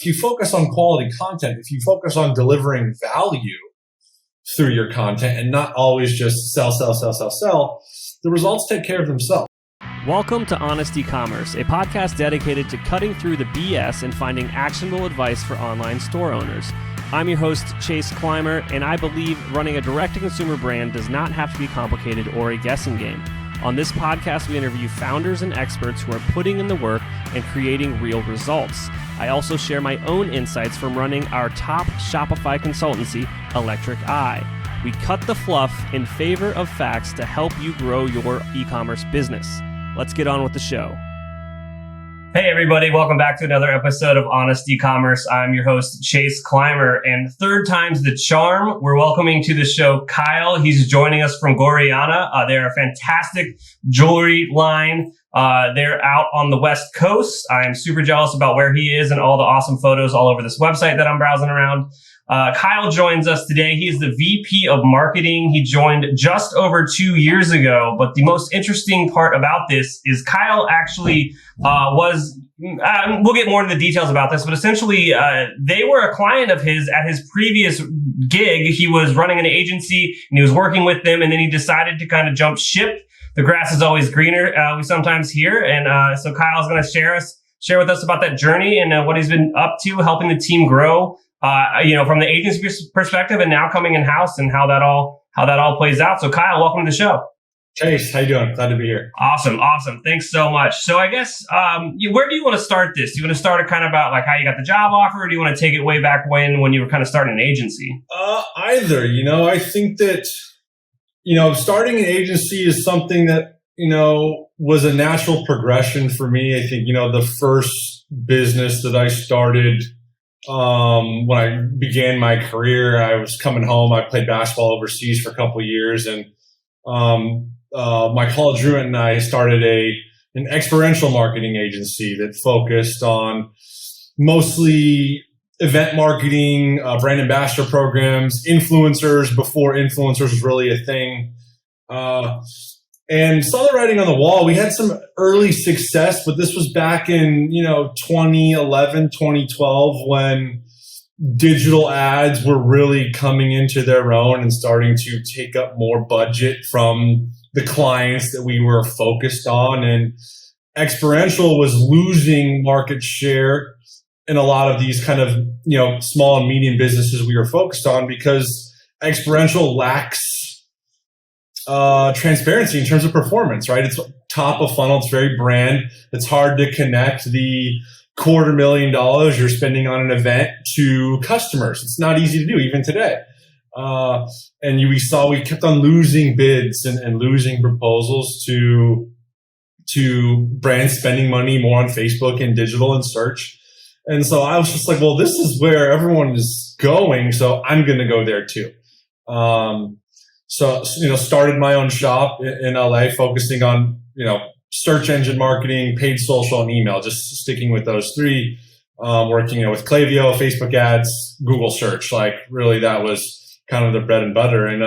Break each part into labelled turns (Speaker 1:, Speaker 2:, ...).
Speaker 1: If you focus on quality content, if you focus on delivering value through your content and not always just sell, the results take care of themselves.
Speaker 2: Welcome to Honest E-Commerce, a podcast dedicated to cutting through the BS and finding actionable advice for online store owners. I'm your host, Chase Clymer, and I believe running a direct-to-consumer brand does not have to be complicated or a guessing game. On this podcast, we interview founders and experts who are putting in the work and creating real results. I also share my own insights from running our top Shopify consultancy, Electric Eye. We cut the fluff in favor of facts to help you grow your e-commerce business. Let's get on with the show. Hey everybody, welcome back to another episode of Honest E-Commerce. I'm your host, Chase Clymer, and third time's the charm. We're welcoming to the show Kyle. He's joining us from Gorjana. They're a fantastic jewelry line. They're out on the West Coast. I'm super jealous about where he is and all the awesome photos all over this website that I'm browsing around. Kyle joins us today. He's the VP of Marketing. He joined just over 2 years ago. But the most interesting part about this is Kyle actually we'll get more into the details about this, but essentially they were a client of his at his previous gig. He was running an agency and he was working with them, and then he decided to kind of jump ship. The grass is always greener, we sometimes hear. And so Kyle's going to share with us about that journey and what he's been up to, helping the team grow. From the agency perspective, and now coming in house, and how that all plays out. So, Kyle, welcome to the show.
Speaker 1: Chase, how you doing? Glad to be here.
Speaker 2: Awesome. Thanks so much. So, I guess where do you want to start this? Do you want to start it kind of about like how you got the job offer, or do you want to take it way back when you were kind of starting an agency?
Speaker 1: Either. I think that starting an agency is something that was a natural progression for me. I think the first business that I started. When I began my career, I was coming home. I played basketball overseas for a couple of years, and my college roommate and I started an experiential marketing agency that focused on mostly event marketing, brand ambassador programs, influencers before influencers was really a thing. And saw the writing on the wall. We had some early success, but this was back in, 2011, 2012, when digital ads were really coming into their own and starting to take up more budget from the clients that we were focused on. And experiential was losing market share in a lot of these kind of, small and medium businesses we were focused on, because experiential lacks transparency in terms of performance, right? It's top of funnel. It's very brand. It's hard to connect the $250,000 you're spending on an event to customers. It's not easy to do even today. And we kept on losing bids and losing proposals to brands spending money more on Facebook and digital and search. And so I was just like, well, this is where everyone is going, so I'm going to go there too. So, started my own shop in LA, focusing on, search engine marketing, paid social, and email, just sticking with those three, working, with Klaviyo, Facebook ads, Google search. Like really that was kind of the bread and butter, and,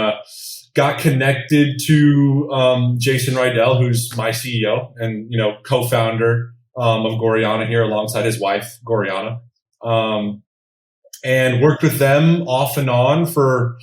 Speaker 1: got connected to, Jason Rydell, who's my CEO and, co-founder, of Gorjana here alongside his wife, Gorjana, and worked with them off and on for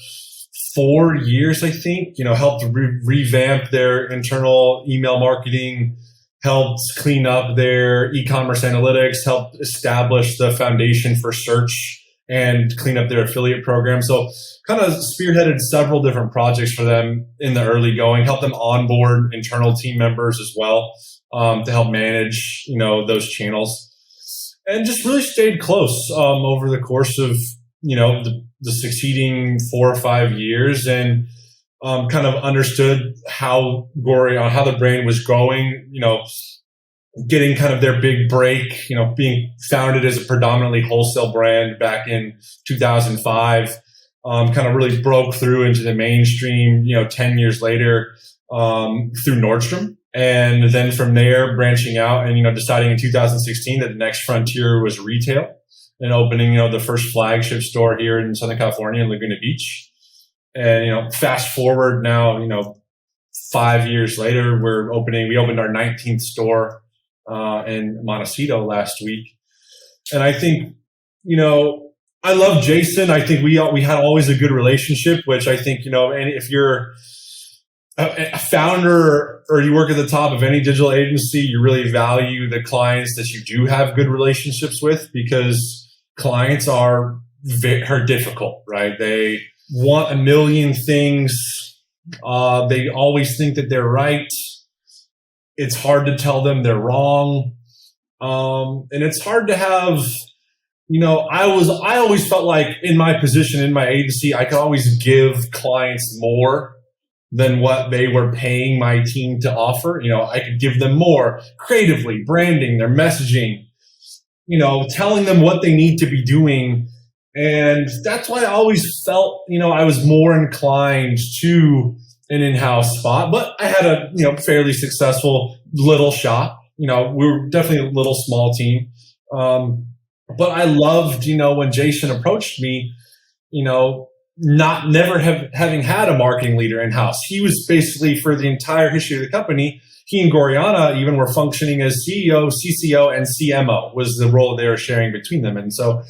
Speaker 1: 4 years, I think, helped revamp their internal email marketing, helped clean up their e-commerce analytics, helped establish the foundation for search and clean up their affiliate program. So kind of spearheaded several different projects for them in the early going, helped them onboard internal team members as well, to help manage, those channels, and just really stayed close, over the course of, the succeeding 4 or 5 years, and kind of understood how the brand was growing, getting kind of their big break, being founded as a predominantly wholesale brand back in 2005, kind of really broke through into the mainstream, 10 years later, through Nordstrom. And then from there, branching out and, deciding in 2016 that the next frontier was retail, and opening, the first flagship store here in Southern California in Laguna Beach. And, fast forward now, 5 years later, we opened our 19th store, in Montecito last week. And I think, I love Jason. I think we had always a good relationship, which I think, and if you're a founder or you work at the top of any digital agency, you really value the clients that you do have good relationships with, because clients are difficult, right? They want a million things. They always think that they're right. It's hard to tell them they're wrong. And it's hard to have, I always felt like in my position in my agency, I could always give clients more than what they were paying my team to offer. I could give them more creatively, branding, their messaging, telling them what they need to be doing. And that's why I always felt, I was more inclined to an in-house spot. But I had a, fairly successful little shop. We were definitely a little small team. But I loved, when Jason approached me, having had a marketing leader in-house. He was basically, for the entire history of the company, he and Gorjana even were functioning as CEO, CCO, and CMO was the role they were sharing between them. And so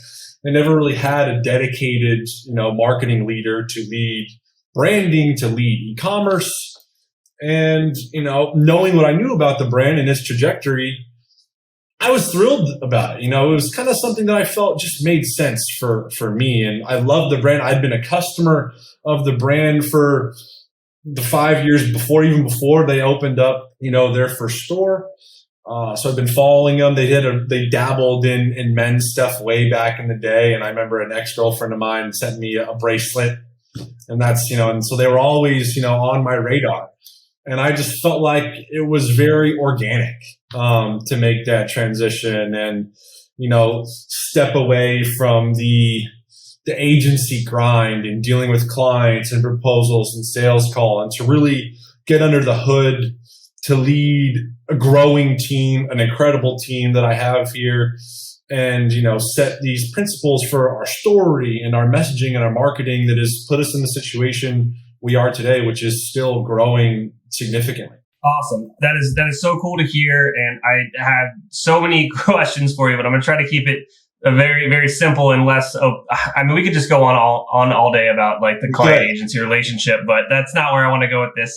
Speaker 1: they never really had a dedicated, marketing leader to lead branding, to lead e-commerce. And, knowing what I knew about the brand and its trajectory, I was thrilled about it. It was kind of something that I felt just made sense for me. And I love the brand. I'd been a customer of the brand for the 5 years before they opened up, their first store. So I've been following them. They dabbled in men's stuff way back in the day. And I remember an ex-girlfriend of mine sent me a bracelet, and that's, and so they were always, on my radar. And I just felt like it was very organic to make that transition and, step away from the agency grind and dealing with clients and proposals and sales call, and to really get under the hood to lead a growing team, an incredible team that I have here, and, set these principles for our story and our messaging and our marketing that has put us in the situation we are today, which is still growing significantly.
Speaker 2: Awesome. That is so cool to hear. And I have so many questions for you, but I'm going to try to keep it very, very simple and less. We could just go on all day about like the client agency relationship, but that's not where I want to go with this.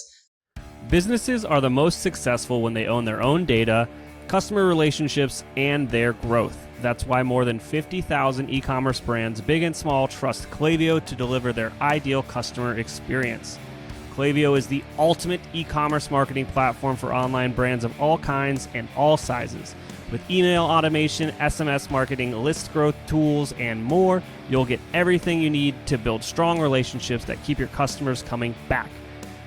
Speaker 2: Businesses are the most successful when they own their own data, customer relationships, and their growth. That's why more than 50,000 e-commerce brands, big and small, trust Klaviyo to deliver their ideal customer experience. Klaviyo is the ultimate e-commerce marketing platform for online brands of all kinds and all sizes. With email automation, SMS marketing, list growth tools, and more, you'll get everything you need to build strong relationships that keep your customers coming back.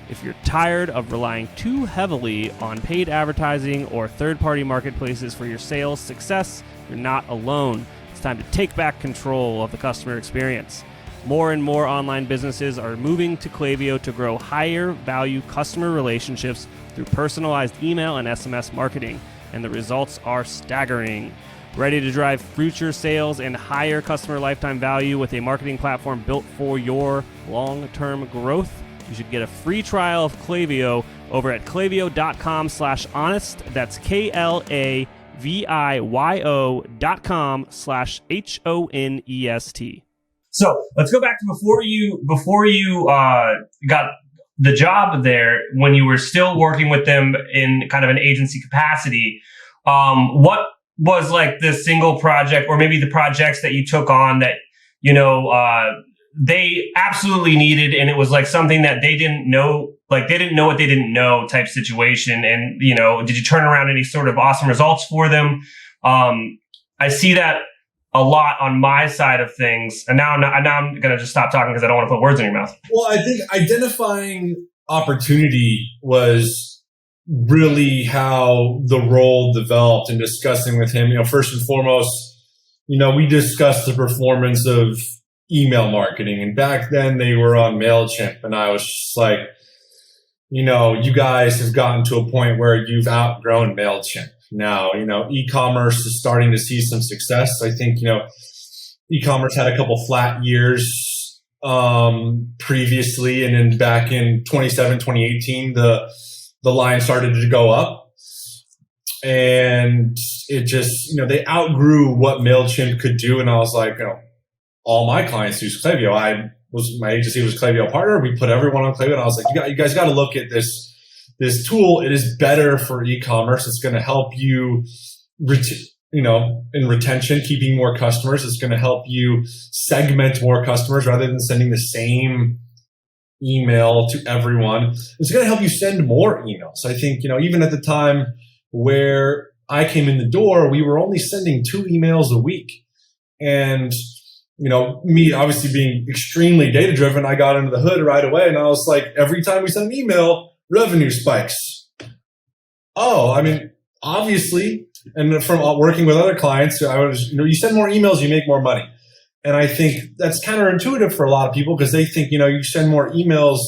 Speaker 2: If you're tired of relying too heavily on paid advertising or third-party marketplaces for your sales success, you're not alone. It's time to take back control of the customer experience. More and more online businesses are moving to Klaviyo to grow higher value customer relationships through personalized email and SMS marketing, and the results are staggering. Ready to drive future sales and higher customer lifetime value with a marketing platform built for your long-term growth? You should get a free trial of Klaviyo over at klaviyo.com/honest. That's KLAVIYO.com/HONEST. So let's go back to before you got the job there, when you were still working with them in kind of an agency capacity. What was like the single project, or maybe the projects that you took on that, they absolutely needed, and it was like something that they didn't know, like they didn't know what they didn't know type situation. And, did you turn around any sort of awesome results for them? I see that a lot on my side of things. And now I'm going to just stop talking because I don't want to put words in your mouth.
Speaker 1: Well, I think identifying opportunity was really how the role developed, and discussing with him, first and foremost, we discussed the performance of email marketing. And back then they were on Mailchimp. And I was just like, you guys have gotten to a point where you've outgrown Mailchimp. Now, e-commerce is starting to see some success. I think, e-commerce had a couple flat years previously. And then back in 2018, the line started to go up. and it just, they outgrew what Mailchimp could do. And I was like, all my clients use Klaviyo. My agency was Klaviyo partner. We put everyone on Klaviyo, and I was like, you guys got to look at this tool. It is better for e-commerce. It's going to help you, in retention, keeping more customers. It's going to help you segment more customers rather than sending the same email to everyone. It's going to help you send more emails. I think, even at the time where I came in the door, we were only sending 2 emails a week. And, me obviously being extremely data driven, I got under the hood right away. And I was like, every time we send an email, revenue spikes. Oh, I mean, obviously, and from working with other clients, I was, you send more emails, you make more money. And I think that's counterintuitive for a lot of people because they think, you send more emails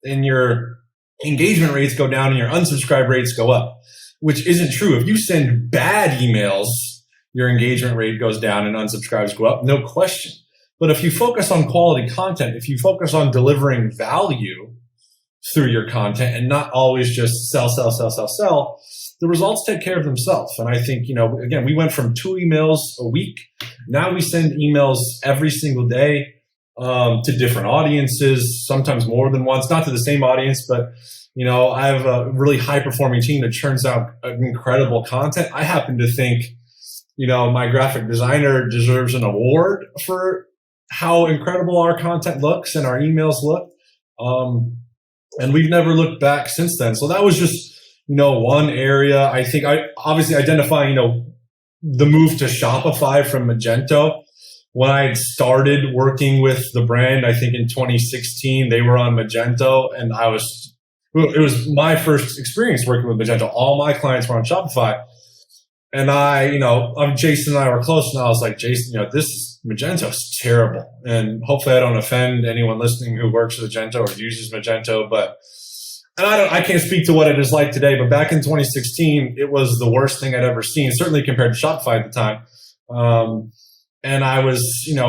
Speaker 1: and your engagement rates go down and your unsubscribe rates go up, which isn't true. If you send bad emails, your engagement rate goes down and unsubscribes go up, no question. But if you focus on quality content, if you focus on delivering value through your content and not always just sell, the results take care of themselves. And I think, again, we went from 2 emails a week. Now we send emails every single day to different audiences, sometimes more than once, not to the same audience, but, I have a really high performing team that churns out incredible content. I happen to think, my graphic designer deserves an award for how incredible our content looks and our emails look. And we've never looked back since then. So that was just, one area. I think obviously identifying, the move to Shopify from Magento. When I started working with the brand, I think in 2016, they were on Magento, and it was my first experience working with Magento. All my clients were on Shopify. And Jason and I were close, and I was like, Jason, Magento is terrible. And hopefully I don't offend anyone listening who works with Magento or uses Magento, and I can't speak to what it is like today, but back in 2016, it was the worst thing I'd ever seen, certainly compared to Shopify at the time. And I was,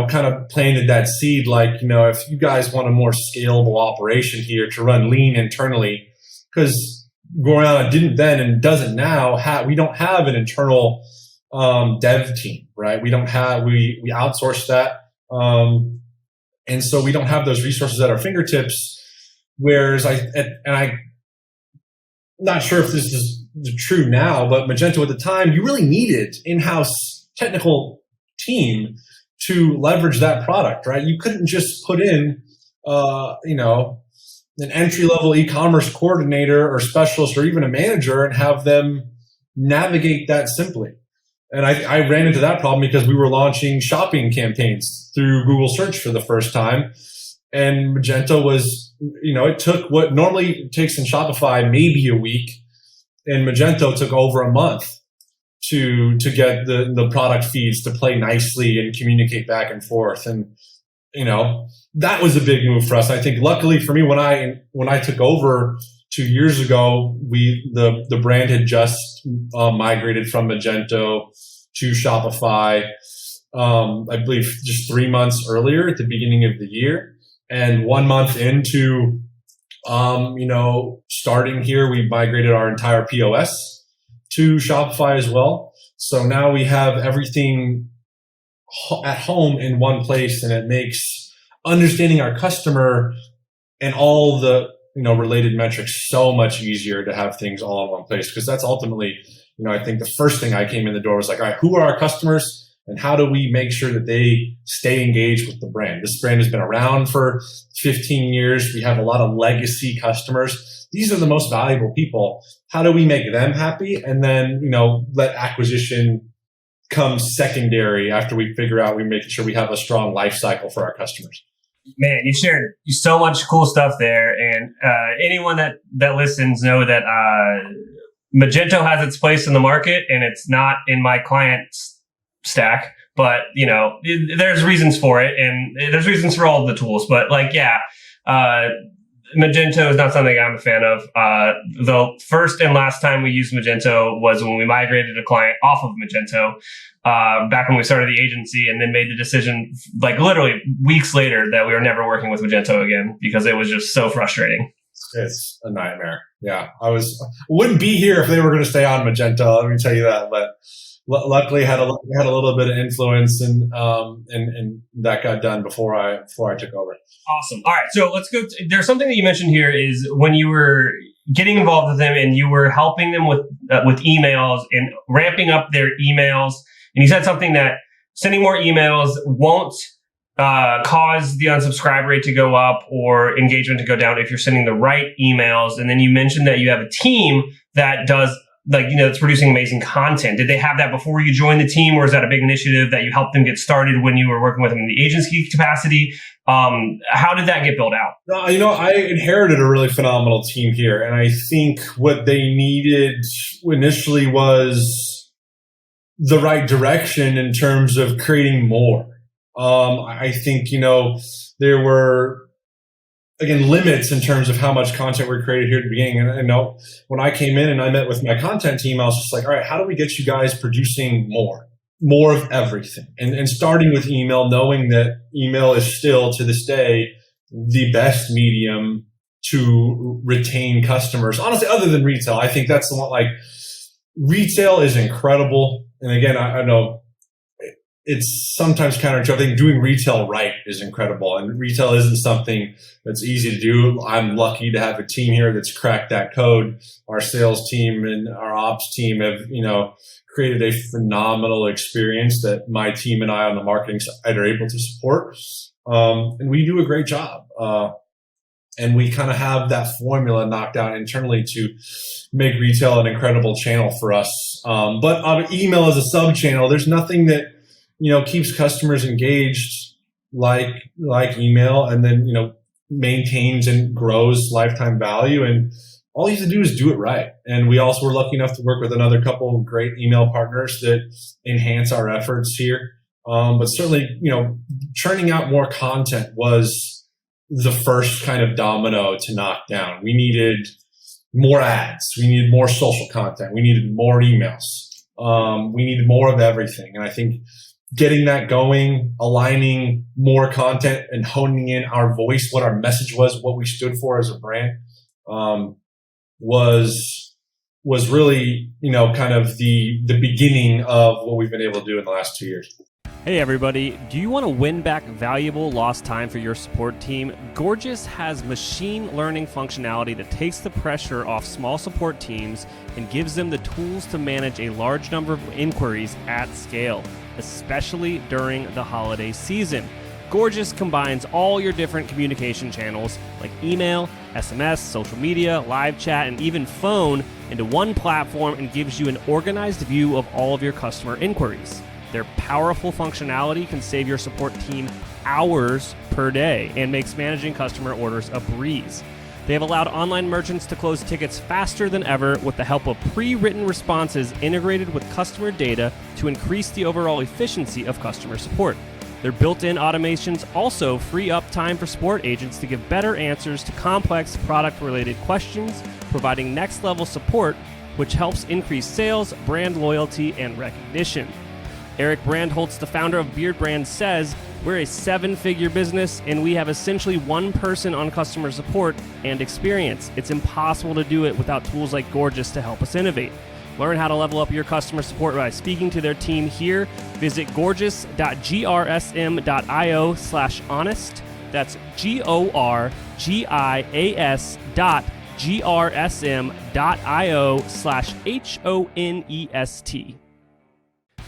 Speaker 1: kind of planted that seed, like, if you guys want a more scalable operation here to run lean internally, because Gorjana didn't then and doesn't now we don't have an internal dev team, right? We outsource that. And so we don't have those resources at our fingertips. Whereas I'm not sure if this is true now, but Magento at the time, you really needed in-house technical team to leverage that product, right? You couldn't just put in, an entry-level e-commerce coordinator or specialist or even a manager and have them navigate that simply. And I ran into that problem because we were launching shopping campaigns through Google search for the first time. And Magento was, it took what normally takes in Shopify maybe a week, and Magento took over a month to get the product feeds to play nicely and communicate back and forth. And, that was a big move for us. I think luckily for me, when I took over 2 years ago, the brand had just migrated from Magento to Shopify, I believe just 3 months earlier at the beginning of the year. And 1 month into, starting here, we migrated our entire POS to Shopify as well. So now we have everything at home in one place, and it makes understanding our customer and all the, related metrics so much easier to have things all in one place. Because that's ultimately, I think the first thing I came in the door was like, all right, who are our customers? And how do we make sure that they stay engaged with the brand? This brand has been around for 15 years. We have a lot of legacy customers. These are the most valuable people. How do we make them happy? And then, let acquisition come secondary after we figure out we make sure we have a strong life cycle for our customers.
Speaker 2: Man, you shared so much cool stuff there. And anyone that listens know that Magento has its place in the market, and it's not in my client's stack, but there's reasons for it, and there's reasons for all of the tools. But Magento is not something I'm a fan of. The first and last time we used Magento was when we migrated a client off of Magento, back when we started the agency, and then made the decision, like literally weeks later, that we were never working with Magento again because it was just so frustrating.
Speaker 1: It's a nightmare. Yeah, wouldn't be here if they were going to stay on Magento. Let me tell you that. But luckily, had a little bit of influence, and that got done before I took over.
Speaker 2: Awesome. All right, so let's go. There's something that you mentioned here is when you were getting involved with them and you were helping them with emails and ramping up their emails, and you said something that sending more emails won't cause the unsubscribe rate to go up or engagement to go down if you're sending the right emails. And then you mentioned that you have a team that does, it's producing amazing content. Did they have that before you joined the team, or is that a big initiative that you helped them get started when you were working with them in the agency capacity? How did that get built out?
Speaker 1: I inherited a really phenomenal team here, and I think what they needed initially was the right direction in terms of creating more. I think, there were, again, limits in terms of how much content we created here at the beginning. And when I came in and I met with my content team, I was just like, all right, how do we get you guys producing more of everything? And starting with email, knowing that email is still to this day the best medium to retain customers. Honestly, other than retail, I think that's the one, retail is incredible. And again, I know it's sometimes counterintuitive. I think doing retail right is incredible, and retail isn't something that's easy to do. I'm lucky to have a team here that's cracked that code. Our sales team and our ops team have, created a phenomenal experience that my team and I on the marketing side are able to support. And we do a great job. And we kind of have that formula knocked out internally to make retail an incredible channel for us. But email as a sub channel, there's nothing that keeps customers engaged like email, and then, maintains and grows lifetime value. And all you have to do is do it right. And we also were lucky enough to work with another couple of great email partners that enhance our efforts here. But certainly, churning out more content was the first kind of domino to knock down. We needed more ads. We needed more social content. We needed more emails. We needed more of everything. And I think getting that going, aligning more content and honing in our voice, what our message was, what we stood for as a brand, was really, kind of the beginning of what we've been able to do in the last 2 years.
Speaker 2: Hey everybody, do you want to win back valuable lost time for your support team? Gorgias has machine learning functionality that takes the pressure off small support teams and gives them the tools to manage a large number of inquiries at scale, especially during the holiday season. Gorgias combines all your different communication channels like email, SMS, social media, live chat, and even phone into one platform and gives you an organized view of all of your customer inquiries. Their powerful functionality can save your support team hours per day and makes managing customer orders a breeze. They have allowed online merchants to close tickets faster than ever with the help of pre-written responses integrated with customer data to increase the overall efficiency of customer support. Their built-in automations also free up time for support agents to give better answers to complex product-related questions, providing next-level support, which helps increase sales, brand loyalty, and recognition. Eric Brandholtz, the founder of Beard Brand, says, "We're a 7-figure business and we have essentially one person on customer support and experience. It's impossible to do it without tools like Gorgias to help us innovate." Learn how to level up your customer support by speaking to their team here. Visit gorgias.grsm.io/honest. That's gorgias.grsm.io/honest.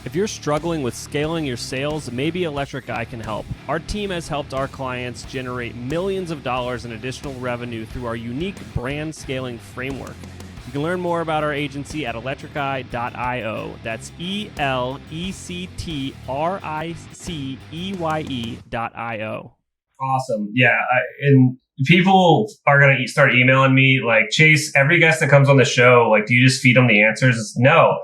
Speaker 2: If you're struggling with scaling your sales, maybe Electric Eye can help. Our team has helped our clients generate millions of dollars in additional revenue through our unique brand scaling framework. You can learn more about our agency at electriceye.io. That's ELECTRICEYE.io. Awesome. Yeah. And people are going to start emailing me like, "Chase, every guest that comes on the show, do you just feed them the answers?" No.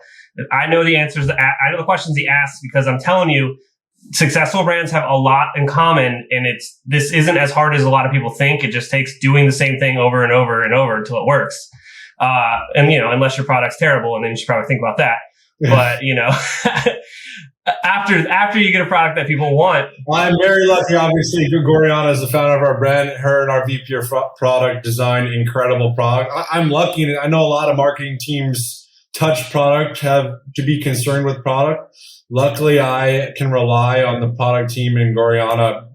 Speaker 2: I know the answers. I know the questions he asks because I'm telling you, successful brands have a lot in common, and this isn't as hard as a lot of people think. It just takes doing the same thing over and over and over until it works. And unless your product's terrible, and then you should probably think about that. But After you get a product that people want.
Speaker 1: I'm very lucky, obviously. Gorjana is the founder of our brand. Her and our VP of product design incredible product. I'm lucky, and I know a lot of marketing teams touch product, have to be concerned with product. Luckily, I can rely on the product team in Gorjana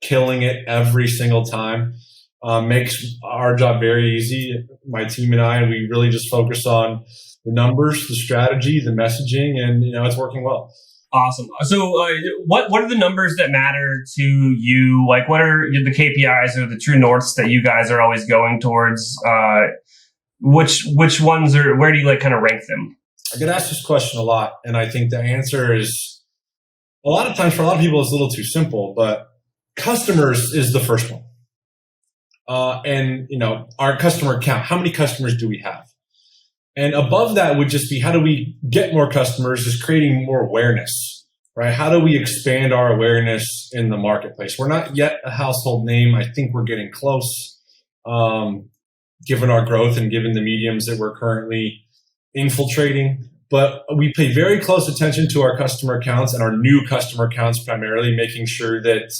Speaker 1: killing it every single time. Makes our job very easy. My team and I, we really just focus on the numbers, the strategy, the messaging, and it's working well.
Speaker 2: Awesome. So what are the numbers that matter to you? Like, what are the KPIs or the true norths that you guys are always going towards? Which ones are, where do you kind of rank them?
Speaker 1: I get asked this question a lot, and I think the answer is a lot of times for a lot of people it's a little too simple, but customers is the first one. And our customer count, how many customers do we have? And above that would just be, how do we get more customers, just creating more awareness, right? How do we expand our awareness in the marketplace? We're not yet a household name. I think we're getting close, given our growth and given the mediums that we're currently infiltrating. But we pay very close attention to our customer accounts and our new customer accounts, primarily making sure that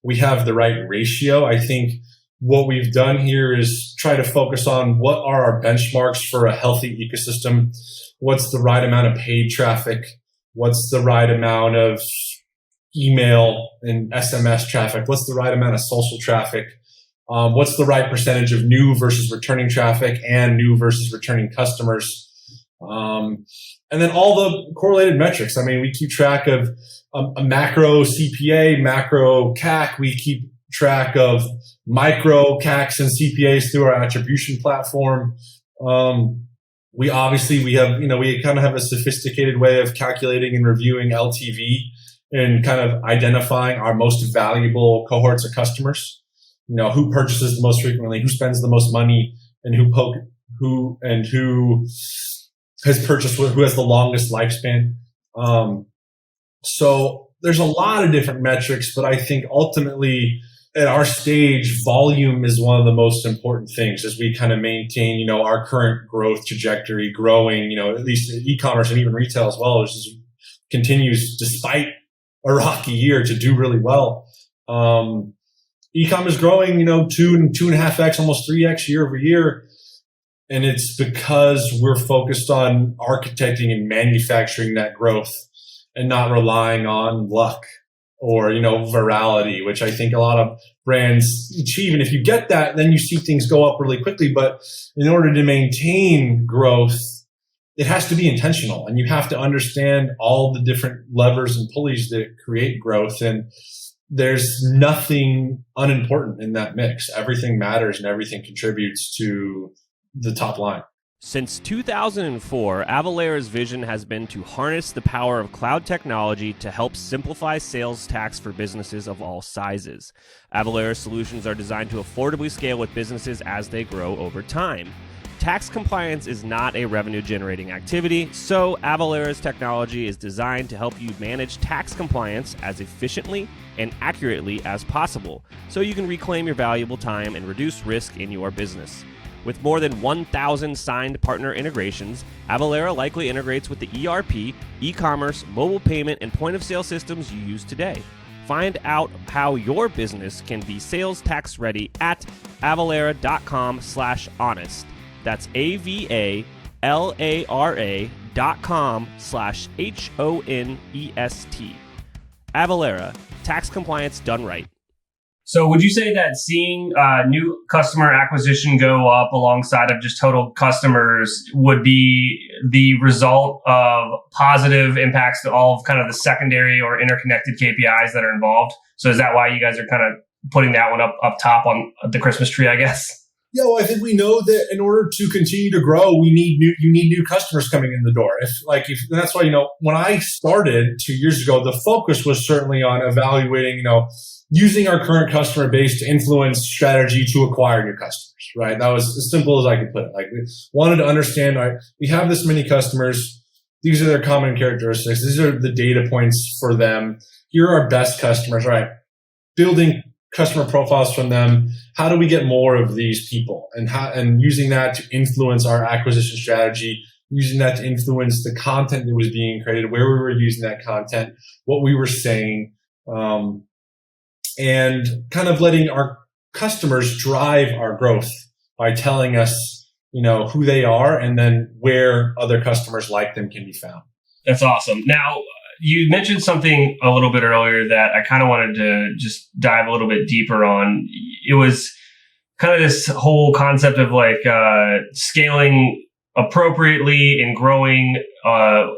Speaker 1: we have the right ratio. I think what we've done here is try to focus on what are our benchmarks for a healthy ecosystem. What's the right amount of paid traffic? What's the right amount of email and SMS traffic? What's the right amount of social traffic? What's the right percentage of new versus returning traffic and new versus returning customers? And then all the correlated metrics. I mean, we keep track of a macro CPA, macro CAC. We keep track of micro CACs and CPAs through our attribution platform. We have, we kind of have a sophisticated way of calculating and reviewing LTV and kind of identifying our most valuable cohorts of customers. Who purchases the most frequently, who spends the most money, and who has purchased, who has the longest lifespan. So there's a lot of different metrics, but I think ultimately at our stage, volume is one of the most important things as we kind of maintain, our current growth trajectory, growing, at least e-commerce and even retail as well, which continues despite a rocky year to do really well. E-com is growing, 2.5x, almost 3x year over year. And it's because we're focused on architecting and manufacturing that growth and not relying on luck or, virality, which I think a lot of brands achieve. And if you get that, then you see things go up really quickly. But in order to maintain growth, it has to be intentional. And you have to understand all the different levers and pulleys that create growth. And there's nothing unimportant in that mix. Everything matters and everything contributes to the top line.
Speaker 2: Since 2004, Avalara's vision has been to harness the power of cloud technology to help simplify sales tax for businesses of all sizes. Avalara's solutions are designed to affordably scale with businesses as they grow over time. Tax compliance is not a revenue-generating activity, so Avalara's technology is designed to help you manage tax compliance as efficiently and accurately as possible, so you can reclaim your valuable time and reduce risk in your business. With more than 1,000 signed partner integrations, Avalara likely integrates with the ERP, e-commerce, mobile payment, and point-of-sale systems you use today. Find out how your business can be sales tax ready at avalara.com/honest. That's avalara.com/HONEST. Avalara, tax compliance done right. So would you say that seeing new customer acquisition go up alongside of just total customers would be the result of positive impacts to all of kind of the secondary or interconnected KPIs that are involved? So is that why you guys are kind of putting that one up top on the Christmas tree, I guess?
Speaker 1: Yeah, well, I think we know that in order to continue to grow, you need new customers coming in the door. That's why, when I started 2 years ago, the focus was certainly on evaluating, using our current customer base to influence strategy to acquire new customers, right? That was as simple as I could put it. We wanted to understand, we have this many customers. These are their common characteristics. These are the data points for them. Here are our best customers, right? Building customer profiles from them. How do we get more of these people? And using that to influence our acquisition strategy, using that to influence the content that was being created, where we were using that content, what we were saying, and kind of letting our customers drive our growth by telling us, who they are and then where other customers like them can be found.
Speaker 2: That's awesome. Now, you mentioned something a little bit earlier that I kind of wanted to just dive a little bit deeper on. It was kind of this whole concept of like scaling appropriately and growing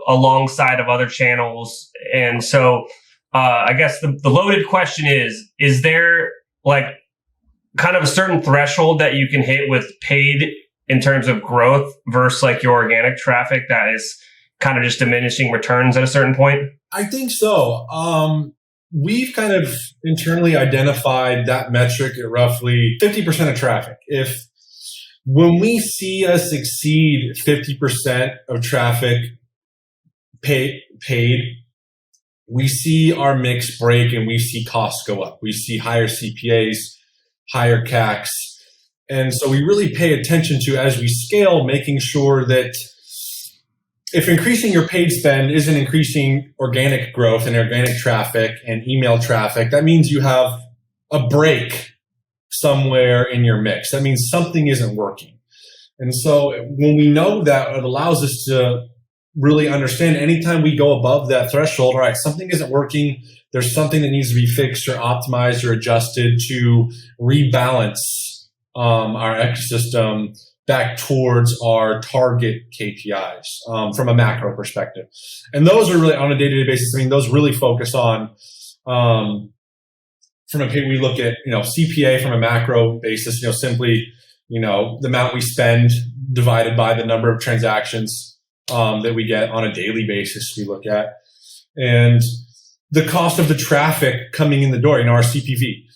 Speaker 2: alongside of other channels. And so I guess the loaded question is there like kind of a certain threshold that you can hit with paid in terms of growth versus like your organic traffic that is kind of just diminishing returns at a certain point?
Speaker 1: I think so. We've kind of internally identified that metric at roughly 50% of traffic. When we see us exceed 50% of traffic paid, we see our mix break and we see costs go up. We see higher CPAs, higher CACs. And so we really pay attention to, as we scale, making sure that if increasing your paid spend isn't increasing organic growth and organic traffic and email traffic, that means you have a break somewhere in your mix. That means something isn't working. And so when we know that, it allows us to really understand anytime we go above that threshold, all right, something isn't working. There's something that needs to be fixed or optimized or adjusted to rebalance our ecosystem back towards our target KPIs from a macro perspective. And those are really on a day-to-day basis. I mean, those really focus on from a we look at, CPA from a macro basis, simply, the amount we spend divided by the number of transactions that we get on a daily basis we look at. And the cost of the traffic coming in the door, our CPV.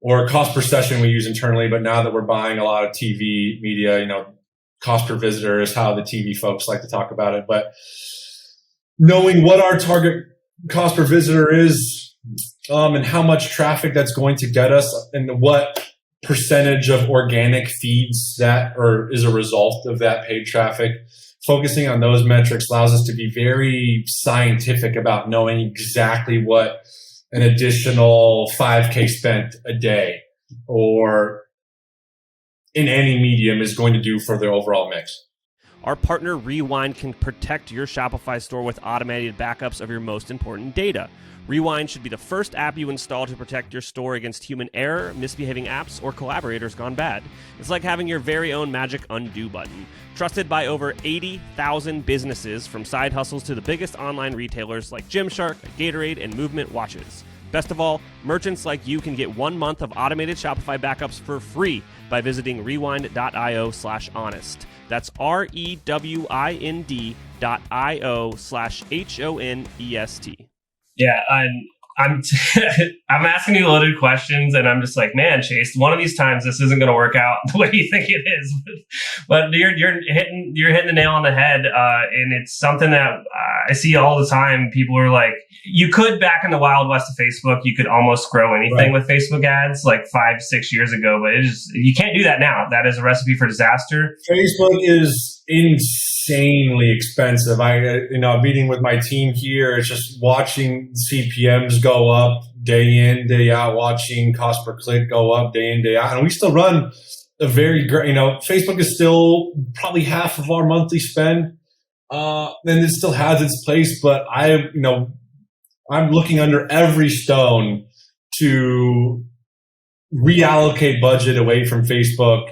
Speaker 1: Or cost per session we use internally, but now that we're buying a lot of TV media, cost per visitor is how the TV folks like to talk about it. But knowing what our target cost per visitor is, and how much traffic that's going to get us, and what percentage of organic feeds that or is a result of that paid traffic, focusing on those metrics allows us to be very scientific about knowing exactly what an additional 5K spent a day or in any medium is going to do for their overall mix.
Speaker 2: Our partner Rewind can protect your Shopify store with automated backups of your most important data. Rewind should be the first app you install to protect your store against human error, misbehaving apps, or collaborators gone bad. It's like having your very own magic undo button. Trusted by over 80,000 businesses, from side hustles to the biggest online retailers like Gymshark, Gatorade, and Movement Watches. Best of all, merchants like you can get 1 month of automated Shopify backups for free by visiting rewind.io/honest. That's rewind.io/honest. Yeah, I'm asking you loaded questions, and I'm just like, man, Chase, one of these times this isn't going to work out the way you think it is. But you're hitting the nail on the head, and it's something that I see all the time. People are like, you could back in the wild west of Facebook, you could almost grow anything with Facebook ads like 5-6 years ago, but you can't do that now. That is a recipe for disaster.
Speaker 1: Facebook is insanely expensive. Meeting with my team here, it's just watching CPMs go up day in, day out, watching cost per click go up day in, day out. And we still run a very great, Facebook is still probably half of our monthly spend. And it still has its place, but I'm looking under every stone to reallocate budget away from Facebook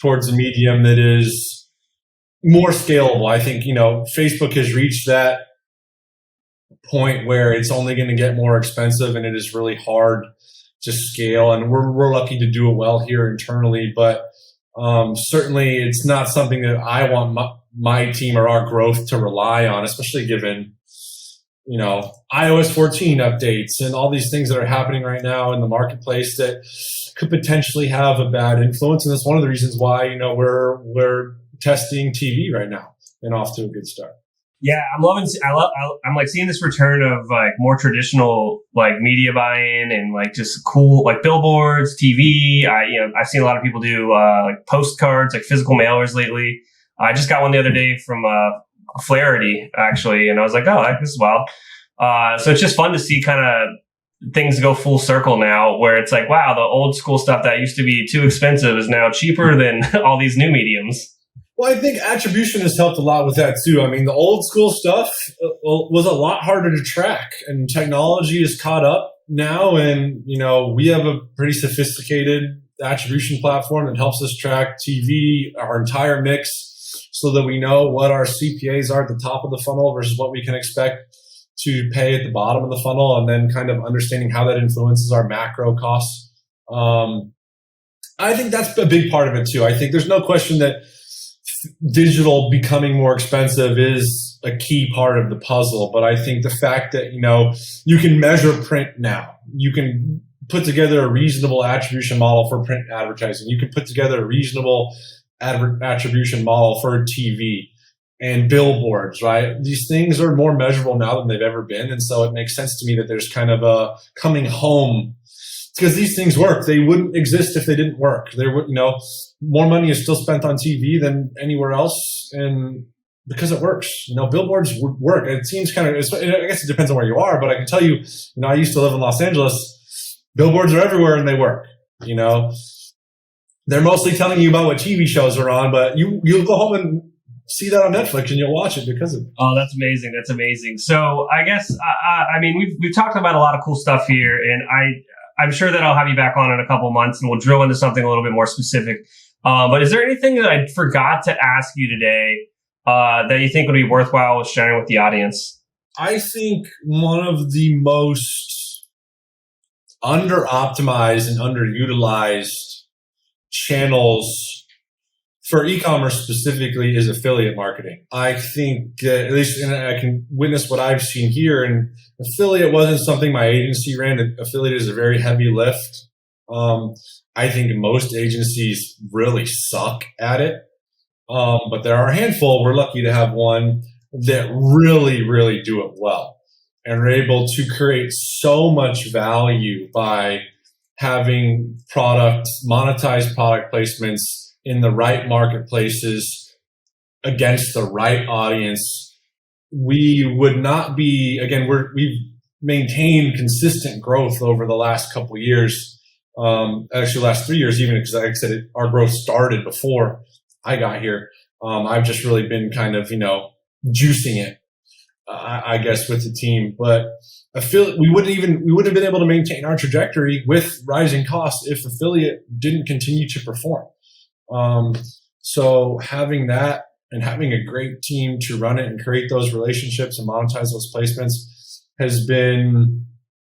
Speaker 1: towards a medium that is more scalable. I think, Facebook has reached that point where it's only going to get more expensive and it is really hard to scale. And we're lucky to do it well here internally, but certainly it's not something that I want my team or our growth to rely on, especially given, iOS 14 updates and all these things that are happening right now in the marketplace that could potentially have a bad influence. And that's one of the reasons why, we're testing TV right now and off to a good start.
Speaker 2: Yeah, I'm like seeing this return of like more traditional like media buy-in and like just cool like billboards, TV. I've seen a lot of people do like postcards, like physical mailers lately. I just got one the other day from Flaherty, actually, and I was like, oh, this is wild. So it's just fun to see kind of things go full circle now, where it's like, wow, the old school stuff that used to be too expensive is now cheaper than all these new mediums.
Speaker 1: Well, I think attribution has helped a lot with that too. I mean, the old school stuff was a lot harder to track, and technology is caught up now. And, we have a pretty sophisticated attribution platform that helps us track TV, our entire mix, so that we know what our CPAs are at the top of the funnel versus what we can expect to pay at the bottom of the funnel, and then kind of understanding how that influences our macro costs. I think that's a big part of it too. I think there's no question that digital becoming more expensive is a key part of the puzzle. But I think the fact that, you can measure print now, you can put together a reasonable attribution model for print advertising. You can put together a reasonable attribution model for TV and billboards, right? These things are more measurable now than they've ever been. And so it makes sense to me that there's kind of a coming home, because these things work. They wouldn't exist if they didn't work. There would, more money is still spent on TV than anywhere else. And because it works, billboards work. It seems I guess it depends on where you are, but I can tell you, I used to live in Los Angeles. Billboards are everywhere and they work, They're mostly telling you about what TV shows are on, but you'll go home and see that on Netflix and you'll watch it because of it.
Speaker 2: Oh, that's amazing. That's amazing. So I guess, we've talked about a lot of cool stuff here, and I'm sure that I'll have you back on in a couple months and we'll drill into something a little bit more specific. But is there anything that I forgot to ask you today that you think would be worthwhile sharing with the audience?
Speaker 1: I think one of the most under-optimized and underutilized channels for e-commerce specifically is affiliate marketing. I think that, at least, and I can witness what I've seen here, and affiliate wasn't something my agency ran. Affiliate is a very heavy lift. I think most agencies really suck at it. But there are a handful. We're lucky to have one that really, really do it well and are able to create so much value by having monetized product placements in the right marketplaces against the right audience. We would not be, again, we've maintained consistent growth over the last couple of years. Actually last 3 years, even, because like I said, our growth started before I got here. I've just really been kind of, juicing it, I guess, with the team. But I feel we wouldn't have been able to maintain our trajectory with rising costs if affiliate didn't continue to perform. So having that and having a great team to run it and create those relationships and monetize those placements has been,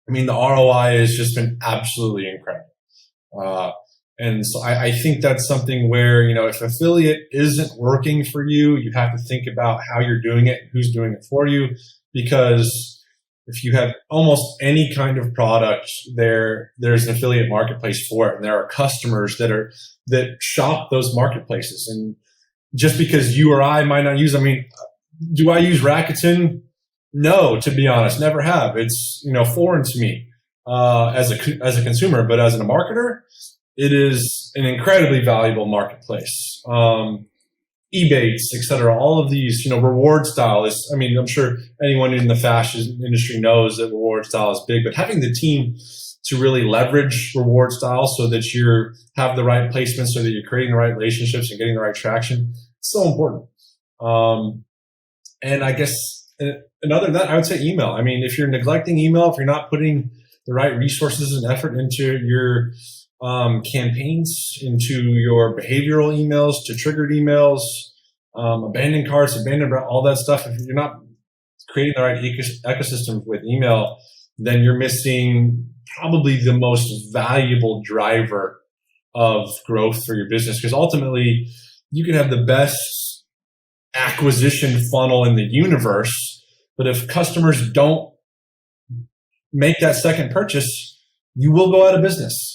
Speaker 1: the ROI has just been absolutely incredible. And so I think that's something where, if affiliate isn't working for you, you have to think about how you're doing it, who's doing it for you, because if you have almost any kind of product, there's an affiliate marketplace for it, and there are customers that shop those marketplaces. And just because you or I might not use, do I use Rakuten? No, to be honest, never have. It's foreign to me as a consumer, but as a marketer, it is an incredibly valuable marketplace. Ebates, et cetera, all of these, reward style is, I'm sure anyone in the fashion industry knows that reward style is big, but having the team to really leverage reward style so that you have the right placement, so that you're creating the right relationships and getting the right traction, it's so important. And I guess, and other than that, I would say email. If you're neglecting email, if you're not putting the right resources and effort into your campaigns, into your behavioral emails, to triggered emails, abandoned carts, all that stuff. If you're not creating the right ecosystem with email, then you're missing probably the most valuable driver of growth for your business. Because ultimately, you can have the best acquisition funnel in the universe, but if customers don't make that second purchase, you will go out of business.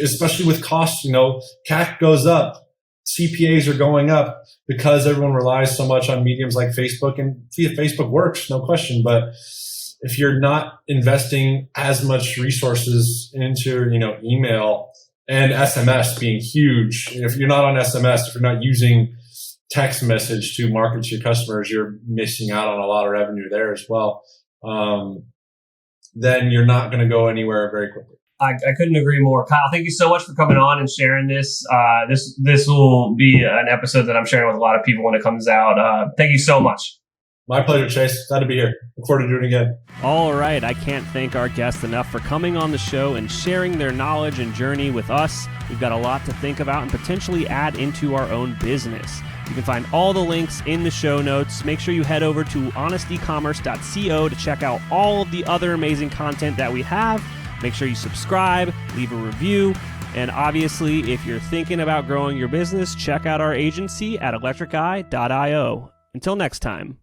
Speaker 1: Especially with costs, CAC goes up, CPAs are going up because everyone relies so much on mediums like Facebook, and Facebook works, no question. But if you're not investing as much resources into, email and SMS being huge. If you're not on SMS, if you're not using text message to market to your customers, you're missing out on a lot of revenue there as well. Then you're not going to go anywhere very quickly.
Speaker 2: I couldn't agree more. Kyle, thank you so much for coming on and sharing this. This will be an episode that I'm sharing with a lot of people when it comes out. Thank you so much.
Speaker 1: My pleasure, Chase. Glad to be here. Look forward to doing it again. All
Speaker 2: right. I can't thank our guests enough for coming on the show and sharing their knowledge and journey with us. We've got a lot to think about and potentially add into our own business. You can find all the links in the show notes. Make sure you head over to honestecommerce.co to check out all of the other amazing content that we have. Make sure you subscribe, leave a review, and obviously, if you're thinking about growing your business, check out our agency at electriceye.io. Until next time.